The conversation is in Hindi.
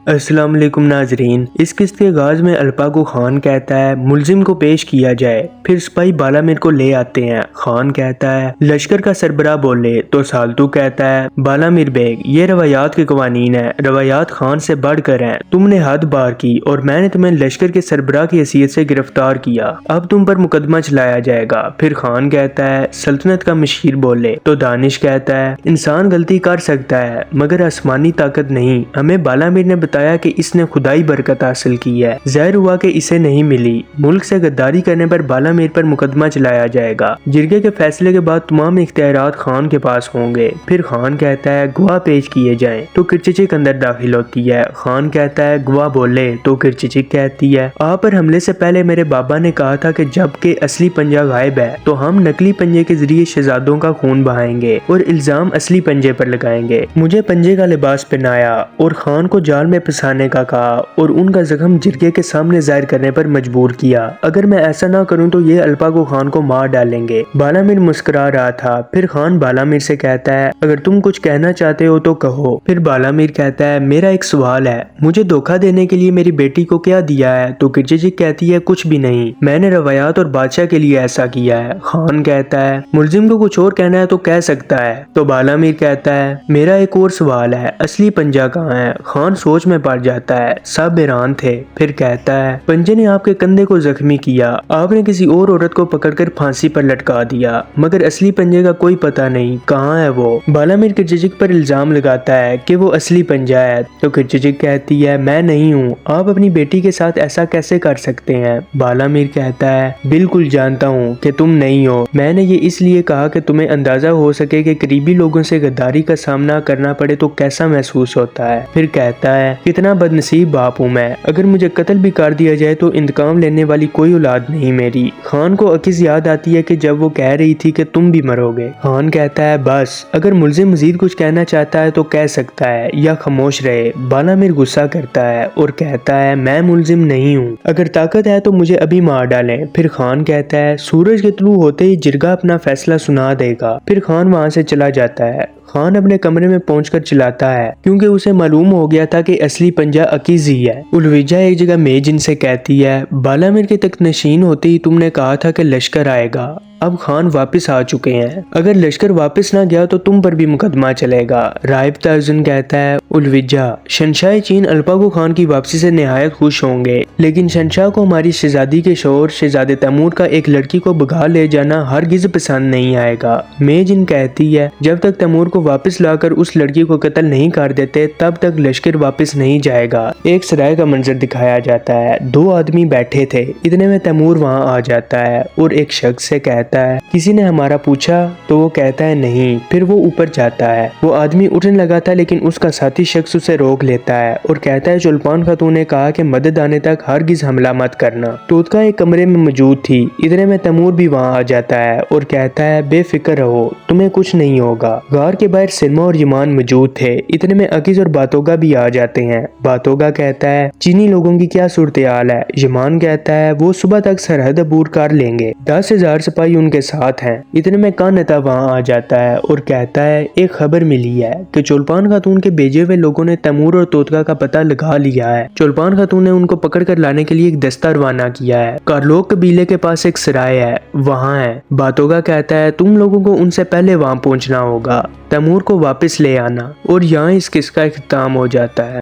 अस्सलाम वालेकुम नाजरीन। इस किस्त के आगाज में अल्पागो खान कहता है मुलजिम को पेश किया जाए। फिर सिपाही बालामीर को ले आते हैं। खान कहता है लश्कर का सरबराह बोले तो साल्तू कहता है बालामीर बेग ये रवायात के कवानीन है, रवायात खान से बढ़कर हैं। तुमने हद बार की और मैंने तुम्हें लश्कर के सरबराह की हैसियत से गिरफ्तार किया। अब तुम पर मुकदमा चलाया जाएगा। फिर खान कहता है सल्तनत का मशीर बोले तो दानिश कहता है इंसान गलती कर सकता है मगर आसमानी ताकत नहीं। हमें बालामीर ने बताया कि इसने खुदाई बरकत हासिल की है, ज़ाहिर हुआ कि इसे नहीं मिली। मुल्क से गद्दारी करने पर बालामीर पर मुकदमा चलाया जाएगा। जिरगे के फैसले के बाद तमाम इख्तियारात खान के पास होंगे। फिर खान कहता है गवाह पेश किए जाएं तो किरचिचिक अंदर दाखिल होती है। खान कहता है गवाह बोले तो किरचिचिक कहती है आप पर हमले से पहले मेरे बाबा ने कहा था कि जब के असली पंजा गायब है तो हम नकली पंजे के जरिए शहजादों का खून बहाएंगे और इल्जाम असली पंजे पर लगाएंगे। मुझे पंजे का लिबास पहनाया और खान को जाल में फंसाने का कहा और उनका जख्म जिरगे के सामने जाहिर करने पर मजबूर किया। अगर मैं ऐसा ना करूं तो ये अल्पागो खान को मार डालेंगे। बालामीर मुस्कुरा रहा था। फिर खान बालामीर से कहता है अगर तुम कुछ कहना चाहते हो तो कहो। फिर बालामीर कहता है मेरा एक सवाल है, मुझे धोखा देने के लिए मेरी बेटी को क्या दिया है? तो किरचिचिक कहती है कुछ भी नहीं, मैंने रवायात और बादशाह के लिए ऐसा किया है। खान कहता है मुलजिम को कुछ और कहना है तो कह सकता है। तो बालामीर कहता है मेरा एक और सवाल है, असली पंजा कहाँ है? खान सोच में पड़ जाता है। सब हैरान थे। फिर कहता है पंजे ने आपके कंधे को जख्मी किया, आपने किसी और औरत को पकड़कर फांसी पर लटका दिया मगर असली पंजे का कोई पता नहीं, कहाँ है वो? बालामीर किरचिचिक पर इल्जाम लगाता है कि वो असली पंजा है। तो किरचिचिक कहती है मैं नहीं हूँ, आप अपनी बेटी के साथ ऐसा कैसे कर सकते हैं? बालामीर कहता है बिल्कुल जानता हूँ कि तुम नहीं हो, मैंने ये इसलिए कहा कि तुम्हें अंदाजा हो सके कि करीबी लोगों से गद्दारी का सामना करना पड़े तो कैसा महसूस होता है। फिर कहता है कितना बदनसीब बाप हूँ मैं, अगर मुझे कत्ल भी कर दिया जाए तो इंतकाम लेने वाली कोई औलाद नहीं मेरी। खान को अकीस याद आती है कि जब वो कह रही थी कि तुम भी मरोगे। खान कहता है बस, अगर मुलजिम मजीद कुछ कहना चाहता है तो कह सकता है या खामोश रहे। बालामीर गुस्सा करता है और कहता है मैं मुलजिम नहीं हूँ, अगर ताकत है तो मुझे अभी मार डालें। फिर खान कहता है सूरज के तुलू होते ही जिरगा अपना फैसला सुना देगा। फिर खान वहाँ से चला जाता है। खान अपने कमरे में पहुंचकर चिल्लाता है क्योंकि उसे मालूम हो गया था कि असली पंजा अकीज ही है। उलविजा एक जगह मेजिन से कहती है बालामीर के तख्त नशीन होते ही तुमने कहा था कि लश्कर आएगा, अब खान वापस आ चुके हैं, अगर लश्कर वापस ना गया तो तुम पर भी मुकदमा चलेगा। राइब ताजुन कहता है उलविजा शहंशाह चीन अल्पागो खान की वापसी से निहायत खुश होंगे, लेकिन शहंशाह को हमारी शहजादी के शोहर शहजादे तैमूर का एक लड़की को भगा ले जाना हरगिज पसंद नहीं आएगा। मेजिन कहती है जब तक तैमूर को वापस लाकर उस लड़की को कत्ल नहीं कर देते तब तक लश्कर वापस नहीं जाएगा। एक सराय का मंजर दिखाया जाता है। दो आदमी बैठे थे, इतने में तैमूर वहाँ आ जाता है और एक शख्स से कहता है किसी ने हमारा पूछा? तो वो कहता है नहीं। फिर वो ऊपर जाता है। वो आदमी उठने लगा था लेकिन उसका साथी शख्स उसे रोक लेता है और कहता है चुल्पान खातून ने कहा कि मदद आने तक हरगिज हमला मत करना। तोतका एक कमरे में मौजूद थी। इतने में तैमूर भी वहाँ आ जाता है और कहता है बेफिक्र रहो, तुम्हें कुछ नहीं होगा। गार के बाहर सिरमा और यमान मौजूद थे। इतने में अकीज और बातोगा भी आ जाते हैं। बातोगा कहता है चीनी लोगों की क्या सूरत हाल है? यमान कहता है वो सुबह तक सरहद अबूर कर लेंगे, 10,000 सिपाही उनके साथ हैं। इतने में कानता वहाँ आ जाता है और कहता है एक खबर मिली है कि चुल्पान खातून के भेजे हुए लोगों ने तैमूर और तोतका का पता लगा लिया है। चुल्पान खातून ने उनको पकड़ कर लाने के लिए एक दस्ता रवाना किया है। कारलोक कबीले के पास एक सराय है, वहाँ है। बातोगा कहता है तुम लोगों को उनसे पहले वहाँ पहुँचना होगा, तैमूर को वापस ले आना। और यहाँ इस किस्सा का इख्तिताम हो जाता है।